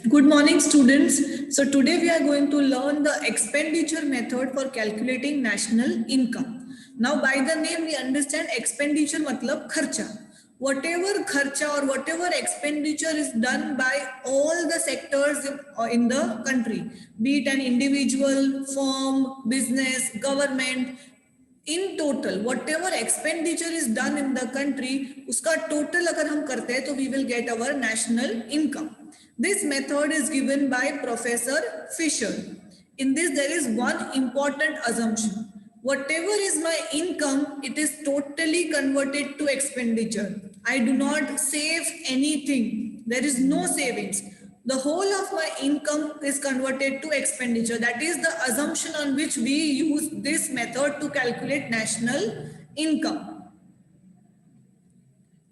Good morning, students. So today we are going to learn the expenditure method for calculating national income. Now, by the name, we understand expenditure matlab kharcha. Whatever kharcha or whatever expenditure is done by all the sectors in the country, be it an individual, firm, business, government, in total whatever expenditure is done in the country uska total agar hum karte hain to we will get our national income. This method is given by Professor Fisher. In this there is one important assumption: whatever is my income, it is totally converted to expenditure. I do not save anything. There is no savings. The whole of my income is converted to expenditure. That is the assumption on which we use this method to calculate national income.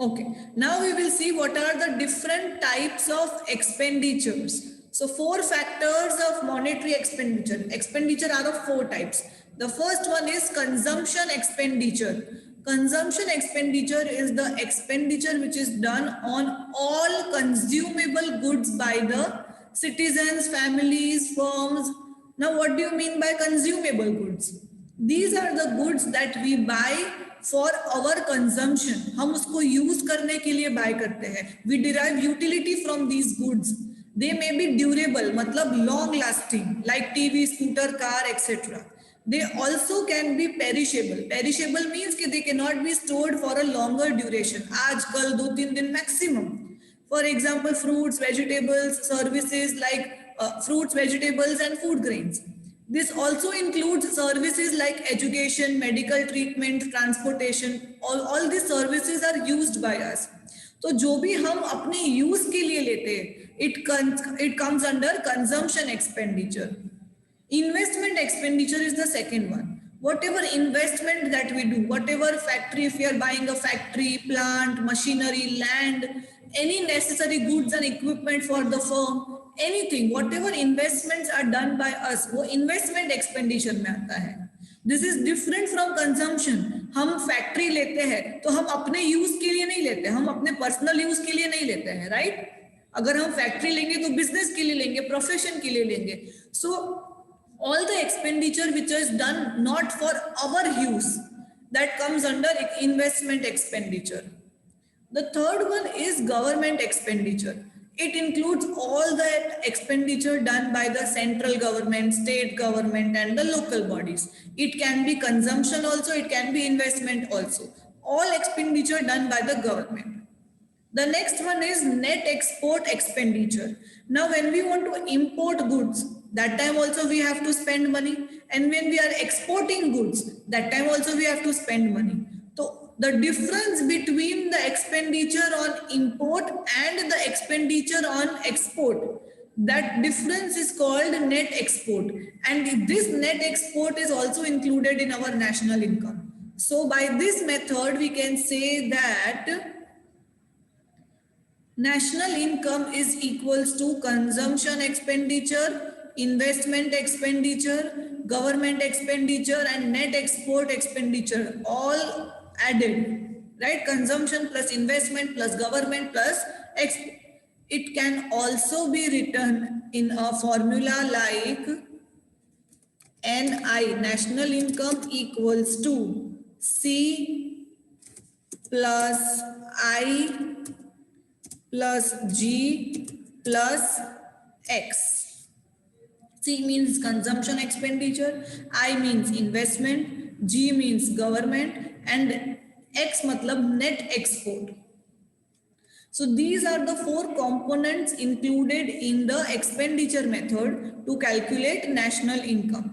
Okay, now we will see what are the different types of expenditures. So 4 factors of monetary expenditure. Expenditure are of 4 types. The first one is consumption expenditure. Consumption expenditure is the expenditure which is done on all consumable goods by the citizens, families, firms. Now, what do you mean by consumable goods? These are the goods that we buy for our consumption. हम उसको use करने के लिए buy करते हैं. We derive utility from these goods. They may be durable, मतलब long lasting, like TV, scooter, car, etc. They also can be perishable. Perishable means कि they cannot be stored for a longer duration. आज कल 2-3 दिन maximum. For example, fruits, vegetables, services like fruits, vegetables, and food grains. This also includes services like education, medical treatment, transportation. All these services are used by us. तो जो भी हम अपने use के लिए लेते हैं, it comes under consumption expenditure. Investment expenditure is the second one. Whatever investment that we do, whatever factory, if we are buying a factory, plant, machinery, land, any necessary goods and equipment for the firm, anything, whatever investments are done by us, वो investment expenditure में आता है. This is different from consumption. हम factory लेते हैं तो हम अपने यूज के लिए नहीं लेते, हम अपने पर्सनल यूज के लिए नहीं लेते हैं, राइट? अगर हम फैक्ट्री लेंगे तो बिजनेस के लिए लेंगे, प्रोफेशन के लिए लेंगे. So all the expenditure which is done not for our use, that comes under investment expenditure. The third one is government expenditure. It includes all the expenditure done by the central government, state government, and the local bodies. It can be consumption also, it can be investment also. All expenditure done by the government. The next one is net export expenditure. Now, when we want to import goods, that time also we have to spend money. And when we are exporting goods, that time also we have to spend money. So the difference between the expenditure on import and the expenditure on export, that difference is called net export. And this net export is also included in our national income. So by this method, we can say that national income is equals to consumption expenditure, investment expenditure, government expenditure, and net export expenditure, all added, right? Consumption plus investment plus government plus export. It can also be written in a formula like NI, national income, equals to C plus I plus G plus X. C means consumption expenditure, I means investment, G means government, and X matlab net export. So these are the 4 components included in the expenditure method to calculate national income.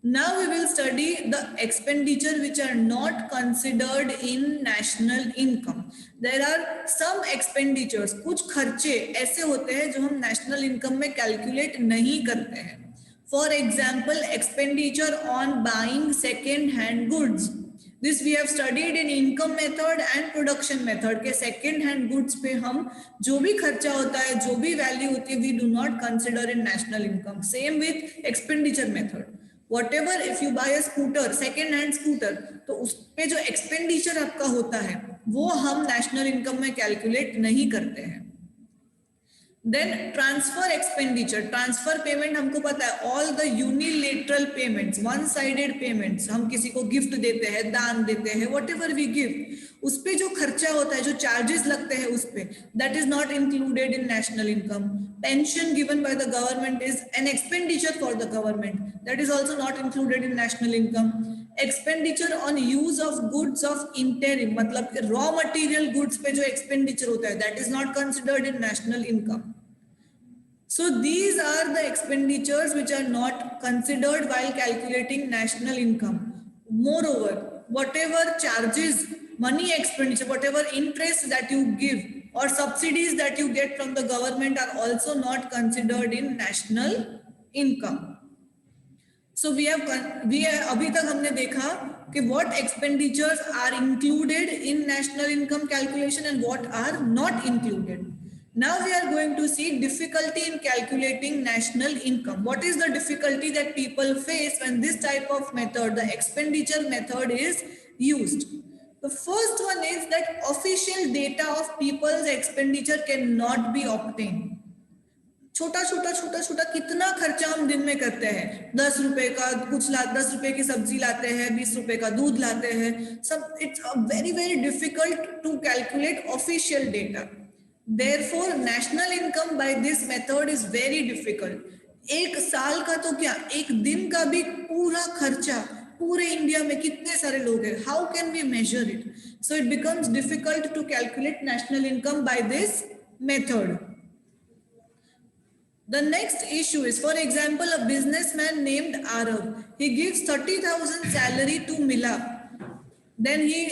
Now we will study the expenditure which are not considered in national income. There are some expenditures, कुछ खर्चे ऐसे होते हैं जो हम national income में calculate नहीं करते हैं. For example, expenditure on buying second-hand goods. This we have studied in income method and production method के second hand goods पे हम जो भी खर्चा होता है, जो भी value होती है, we do not consider in national income. Same with expenditure method. Whatever, if you buy a scooter, second hand scooter, तो उस पे जो expenditure आपका होता है वो हम national income में calculate नहीं करते हैं. Then transfer expenditure, transfer payment हमको पता है, all the unilateral payments, one sided payments, हम किसी को गिफ्ट देते हैं, दान देते हैं, whatever we give, उस पे जो खर्चा होता है, जो चार्जेस लगते हैं उस पे, that is not included in national income. Pension given by the government is an expenditure for the government, that is also not included in national income. Expenditure on use of goods of interim, मतलब raw material goods पे जो expenditure होता है, that is not considered in national income. So these are the expenditures which are not considered while calculating national income. Moreover, whatever charges, money expenditure, whatever interest that you give or subsidies that you get from the government are also not considered in national income. So we have अभी तक हमने देखा कि what expenditures are included in national income calculation and what are not included. Now we are going to see difficulty in calculating national income. What is the difficulty that people face when this type of method, the expenditure method, is used? The first one is that official data of people's expenditure cannot be obtained. छोटा छोटा कितना खर्चा हम दिन में करते हैं, 10 रुपए का कुछ 10 रुपए की सब्जी लाते हैं, 20 रुपए का दूध लाते हैं, सब it's very very difficult to calculate official data. Therefore, national income by this method is very difficult. एक साल का तो क्या, एक दिन का भी पूरा खर्चा पूरे इंडिया में कितने सारे लोग हैं, how can we measure it? So it becomes difficult to calculate national income by this method. The next issue is, for example, a businessman named Arav. He gives 30,000 salary to Milap. Then he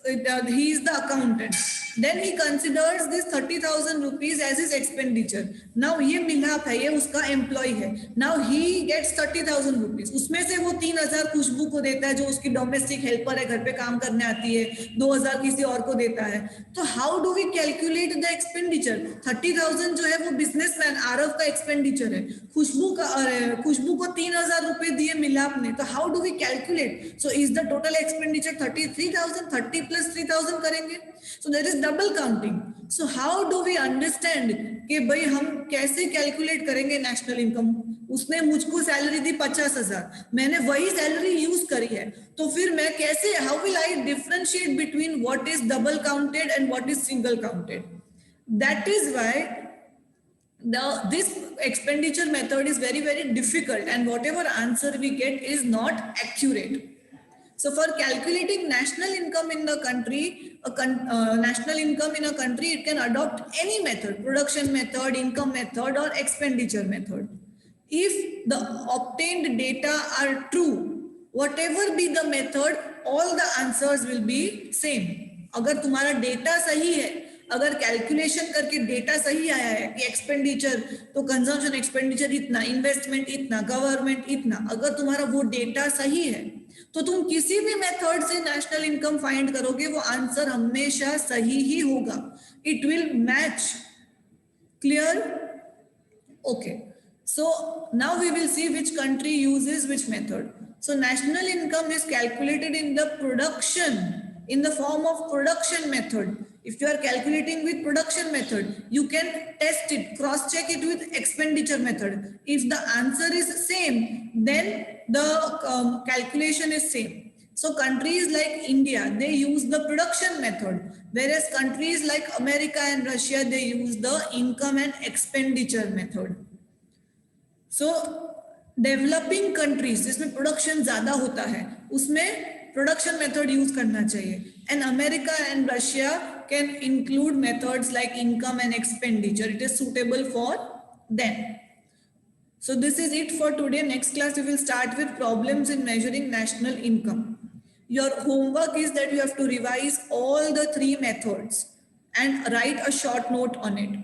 is the accountant. Then he considers this 30,000 rupees as his expenditure. Now ये मिलाप है, ये उसका employ है. Now he gets 30,000 rupees. उसमें से वो 3,000 खुशबू को देता है जो उसकी डोमेस्टिक हेल्पर है, घर पे काम करने आती है, 2,000 किसी और को देता है. तो how do we calculate the expenditure? 30,000 जो है वो बिजनेसमैन आरव का एक्सपेंडिचर है. खुशबू को 3,000 रुपए दिए मिलाप ने, तो how do we calculate? So is the total expenditure 33,000, 30 plus 3,000 करेंगे. So there is double counting. So how do we understand कि भाई हम कैसे कैलकुलेट करेंगे नेशनल इनकम? उसने मुझको सैलरी दी 50,000, मैंने वही सैलरी यूज करी है, तो फिर मैं कैसे, how will I differentiate between what is double counted and what is single counted? That is why this expenditure method is very very difficult, and whatever answer we get is not accurate. So for calculating national income in the country, national income in a country, it can adopt any method, production method, income method, or expenditure method. If the obtained data are true, whatever be the method, all the answers will be same. अगर तुम्हारा data सही है, अगर calculation करके data सही आया है कि एक्सपेंडिचर तो कंजम्पशन एक्सपेंडिचर इतना, इन्वेस्टमेंट इतना, गवर्नमेंट इतना, अगर तुम्हारा वो डेटा सही है तो तुम किसी भी मेथड से नेशनल इनकम फाइंड करोगे, वो आंसर हमेशा सही ही होगा. It will match. Clear? Okay. So now we will see which country uses which method. So national income is calculated in the production, in the form of production method. If you are calculating with production method, you can test it, cross check it with expenditure method. If the answer is same, then the calculation is same. So countries like India, they use the production method, whereas countries like America and Russia, they use the income and expenditure method. So developing countries जिसमें production ज़्यादा होता है, उसमें production method use करना चाहिए. And America and Russia can include methods like income and expenditure. It is suitable for them. So this is it for today. Next class we will start with problems in measuring national income. Your homework is that you have to revise all the 3 methods and write a short note on it.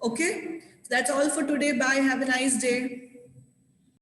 Okay? So that's all for today. Bye. Have a nice day.